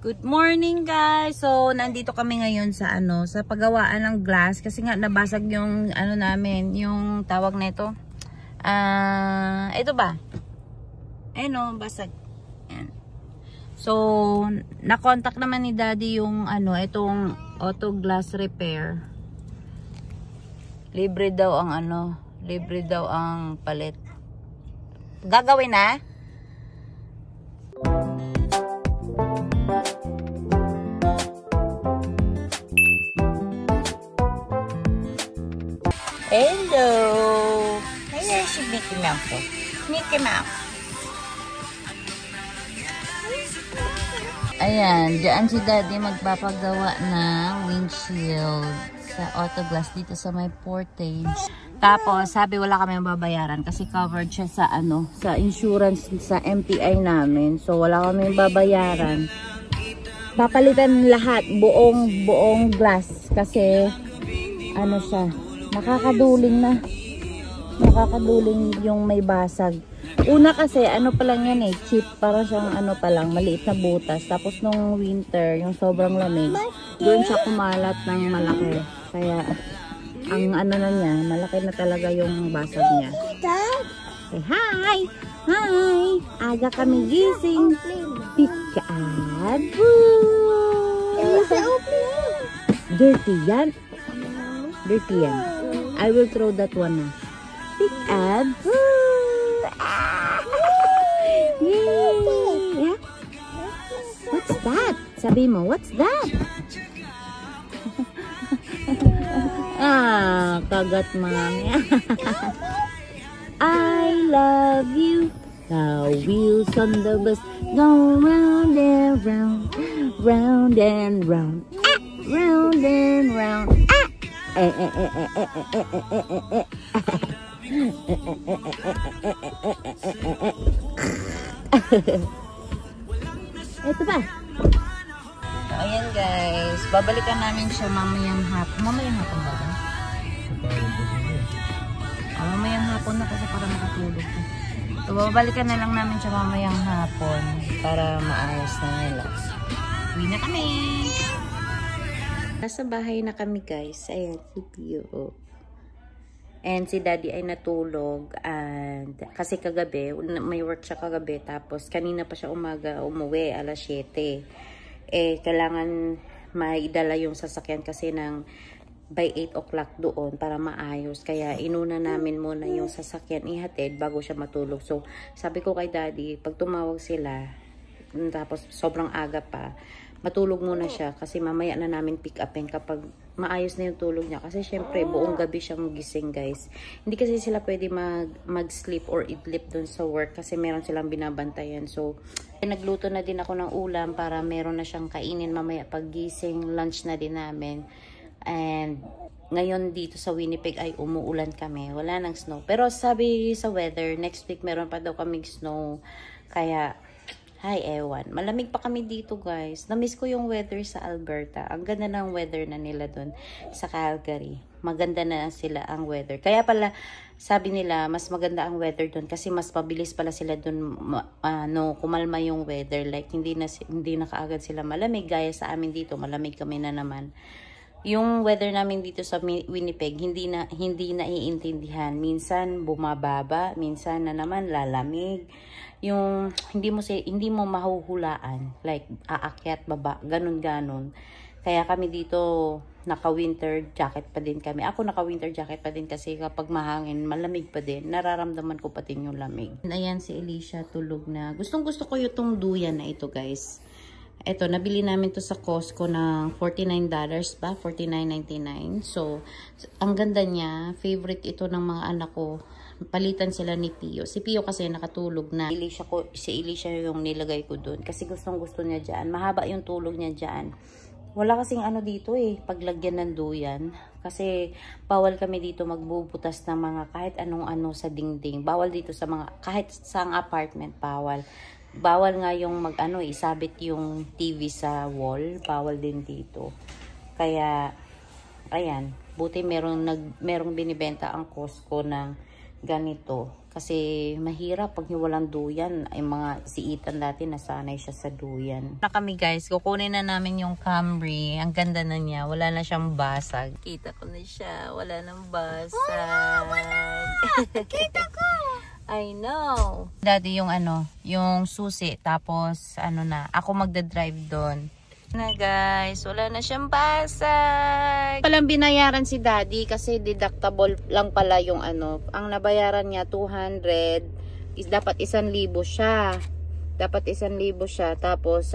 Good morning guys. So nandito kami ngayon sa sa paggawaan ng glass kasi nga nabasag yung namin, yung tawag nito. Ito ba? Ayun basag. Ayan. So na-contact naman ni Daddy yung itong auto glass repair. Libre daw ang palit. Gagawin na? Hello! Ayan si Mickey Mouse. Mickey Mouse. Ayan, dyan si Daddy magpapagawa ng windshield sa auto glass dito sa may portage. Tapos, sabi wala kami babayaran kasi covered siya sa sa insurance sa MPI namin. So, wala kami babayaran. Papalitan lahat, buong glass kasi siya. Nakakaduling na. Nakakaduling yung may basag. Una kasi, pa lang yan cheap. Para siyang pa lang, maliit na butas. Tapos nung winter, yung sobrang lamig, doon siya kumalat ng malaki. Kaya, ang na niya, malaki na talaga yung basag niya. Say hi! Hi! Aga kami gising. Peekaboo! Dirty yan. Dirty yan. I will throw that one na. Peekaboo! Yeah. What's that? Sabi mo, what's that? Kagat mami. I love you. The wheels on the bus go round and round, round and round, round and round. Ito pa. So, ayan guys, babalikan namin siya mamayang hapon. Mamayang hapon ba? Mamayang hapon na kasi para makatulog. So, babalikan na lang namin siya mamayang hapon para maayos na nila. Uwi na kami! Nasa bahay na kami guys. Ayan si Pio. And si Daddy ay natulog. And kasi kagabi, may work siya kagabi. Tapos kanina pa siya umuwi, alas 7. Kailangan maidala yung sasakyan kasi by 8 o'clock doon para maayos. Kaya inuna namin muna yung sasakyan ihatid bago siya matulog. So sabi ko kay Daddy, pag tumawag sila, tapos sobrang aga pa, matulog muna siya kasi mamaya na namin pick upin kapag maayos na yung tulog niya. Kasi syempre buong gabi siyang gising guys. Hindi kasi sila pwede mag-sleep or idlip dun sa work kasi meron silang binabantayan. So nagluto na din ako ng ulam para meron na siyang kainin mamaya pag gising. Lunch na din namin. And ngayon dito sa Winnipeg ay umuulan kami. Wala nang snow. Pero sabi sa weather, next week meron pa daw kaming snow. Kaya ewan. Malamig pa kami dito guys. Namiss ko yung weather sa Alberta. Ang ganda ng weather na nila dun sa Calgary. Maganda na sila ang weather. Kaya pala sabi nila mas maganda ang weather dun kasi mas mabilis pala sila dun kumalma yung weather. Like hindi na kaagad sila malamig. Gaya sa amin dito, malamig kami na naman. Yung weather namin dito sa Winnipeg, hindi na iintindihan. Minsan bumababa, minsan na naman lalamig. Yung hindi mo mahuhulaan, like aakyat baba, ganun. Kaya kami dito naka-winter jacket pa din kami. Ako naka-winter jacket pa din kasi kapag mahangin, malamig pa din. Nararamdaman ko pa din yung lamig. Ayan si Alicia tulog na. Gustong-gusto ko yung duyan na ito, guys. Ito, nabili namin to sa Costco ng $49 ba? $49.99. So, ang ganda niya. Favorite ito ng mga anak ko. Palitan sila ni Pio. Si Pio kasi nakatulog na. Si Alicia yung nilagay ko doon. Kasi gustong-gusto niya dyan. Mahaba yung tulog niya dyan. Wala kasing dito paglagyan ng duyan. Kasi bawal kami dito magbubutas ng mga kahit anong sa dingding. Bawal dito sa kahit sa apartment, bawal. Bawal nga yung isabit yung TV sa wall. Bawal din dito. Kaya, ayan. Buti merong binibenta ang Costco ng ganito. Kasi mahirap pag walang duyan. Ay mga si Ethan dati nasanay siya sa duyan. Na kami guys, kukunin na namin yung Camry. Ang ganda na niya. Wala na siyang basag. Kita ko na siya. Wala nang basag. Kita ko! I know. Dati yung yung susi. Tapos na, ako magdadrive doon. Na guys, wala na siyang basag. Palang binayaran si daddy kasi deductible lang pala yung ang nabayaran niya 200 is dapat 1,000 siya. Dapat 1,000 siya. Tapos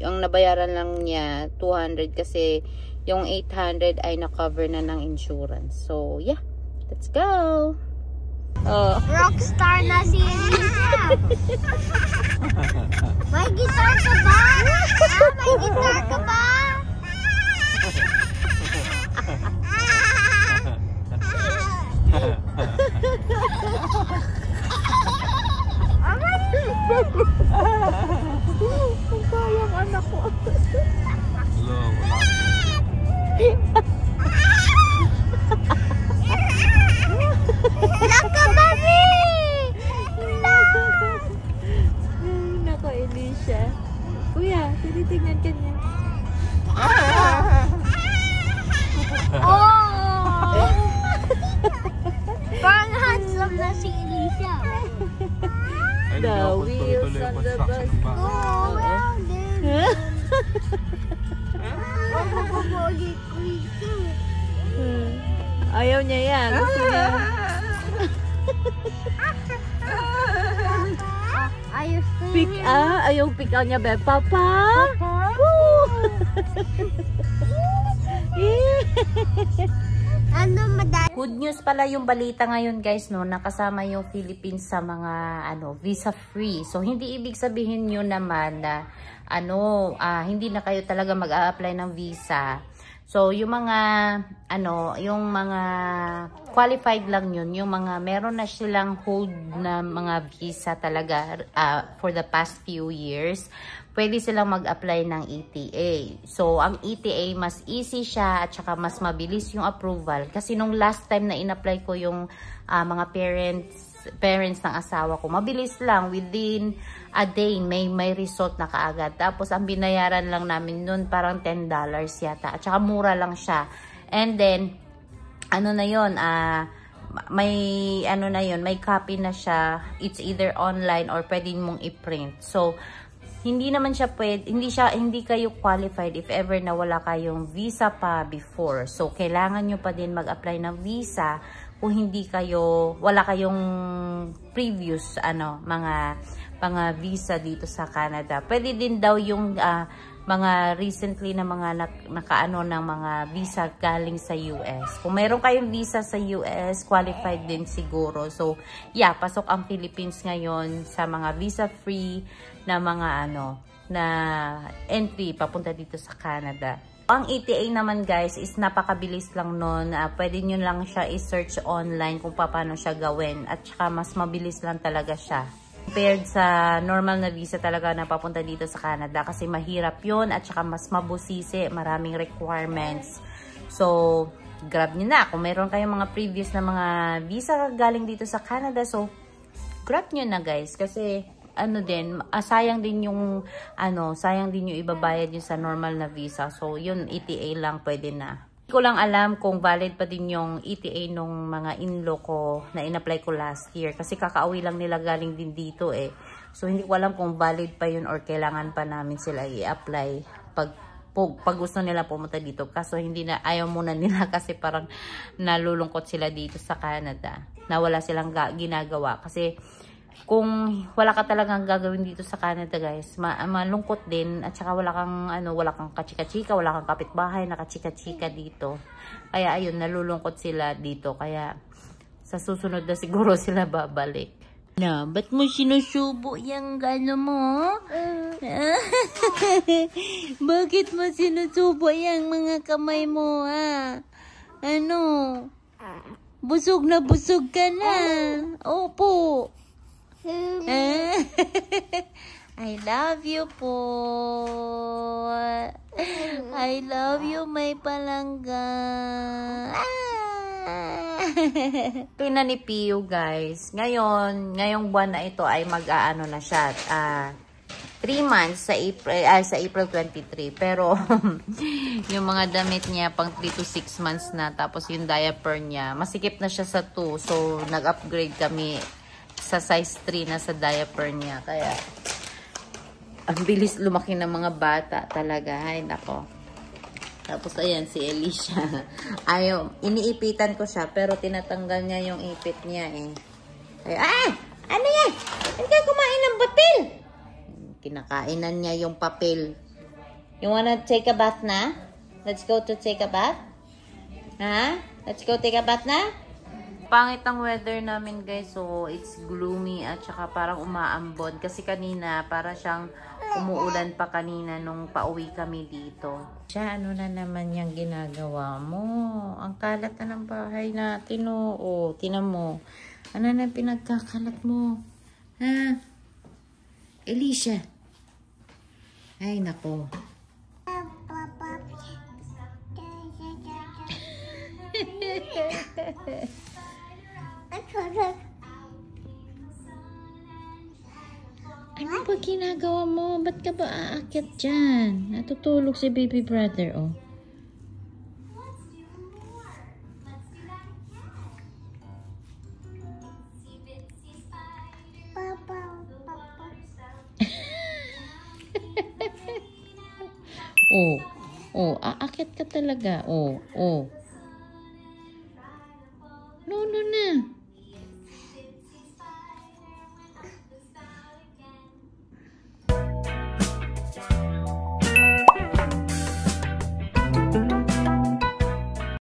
yung nabayaran lang niya 200 kasi yung 800 ay na-cover na ng insurance. So yeah, let's go. Oh. Rockstar na si Elisa. May guitar ka ba? May guitar ka ba? Ang kayang anak ko. Hello, wala. Naka, mami! Nako, Elisha. Kuya, tinitingnan ka niya. Oh! Parang handsome na si Elisa. The wheels on the bus. Oh, well then. Mababagay ko ito. Ayaw niya yan. Gusto niya. Ayos ko Pick ayaw pick niya, be. Papa? Ano madali? Good news pala yung balita ngayon guys, no, nakasama yung Philippines sa mga visa free. So hindi ibig sabihin yun naman na hindi na kayo talaga mag-a-apply ng visa. So yung mga yung mga qualified lang yun, yung mga meron na silang hold na mga visa talaga for the past few years. Pwede silang mag-apply ng ETA. So, ang ETA, mas easy siya at saka mas mabilis yung approval. Kasi nung last time na in-apply ko yung mga parents ng asawa ko, mabilis lang. Within a day, may result na kaagad. Tapos, ang binayaran lang namin nun, parang $10 yata. At saka mura lang siya. And then, may copy na siya. It's either online or pwede mong i-print. So, hindi naman siya hindi kayo qualified if ever na wala kayong visa pa before. So, kailangan nyo pa din mag-apply ng visa kung wala kayong previous, mga visa dito sa Canada. Pwede din daw yung, mga recently na mga ng mga visa galing sa US. Kung meron kayong visa sa US, qualified din siguro. So, yeah, pasok ang Philippines ngayon sa mga visa-free na mga na entry papunta dito sa Canada. Ang ETA naman guys is napakabilis lang nun. Pwede nyo lang siya i-search online kung paano siya gawin. At saka mas mabilis lang talaga siya. Compared sa normal na visa talaga na papunta dito sa Canada kasi mahirap yun at saka mas mabusisi, maraming requirements. So, grab nyo na. Kung meron kayong mga previous na mga visa galing dito sa Canada, so, grab nyo na guys. Kasi, sayang din yung, sayang din yung ibabayad yun sa normal na visa. So, yun, ETA lang pwede na. Hindi ko lang alam kung valid pa din yung ETA nung mga in-law ko na in-apply ko last year. Kasi kakauwi lang nila galing din dito eh. So, hindi ko alam kung valid pa yun or kailangan pa namin sila i-apply pag gusto nila pumunta dito. Kaso ayaw muna nila kasi parang nalulungkot sila dito sa Canada. Na wala silang ginagawa. Kasi kung wala ka talagang gagawin dito sa Canada guys, malungkot din at saka wala kang kachika-chika, wala kang kapitbahay na kachika-chika dito. Kaya ayun, nalulungkot sila dito. Kaya sa susunod na siguro sila babalik. Na, ba't mo sinusubo yung mo? Bakit mo sinusubo yung mga kamay mo Busog na busog ka na. Opo. I love you po. I love you, may palangga. Ito na ni Pio, guys. Ngayong buwan na ito ay mag-aano na siya. 3 months sa April 23. Pero, yung mga damit niya, pang 3 to 6 months na. Tapos, yung diaper niya, masikip na siya sa 2. So, nag-upgrade kami sa size 3 na sa diaper niya. Kaya, ang bilis lumaki ng mga bata talaga. Ay, nako. Tapos, ayan, si Alicia. Ayaw, iniipitan ko siya, pero tinatanggal niya yung ipit niya eh. Ay, ano yan? Hindi ka kumain ng batil? Kinakainan niya yung papel. You wanna take a bath na? Let's go to take a bath? Ha? Let's go take a bath na? Pangit ang weather namin, guys. So, it's gloomy at saka parang umaambon. Kasi kanina, para siyang umuulan pa kanina nung pauwi kami dito. Siya, ano na naman yung ginagawa mo? Ang kalat na ng bahay natin, oh. Oh, tinan mo. Ano na pinagkakalat mo? Ha? Alicia. Ay, nako. Ano ba ginagawa mo? Ba't ka ba aakyat dyan? Natutulog si baby brother, oh. Aakyat ka talaga. No, na.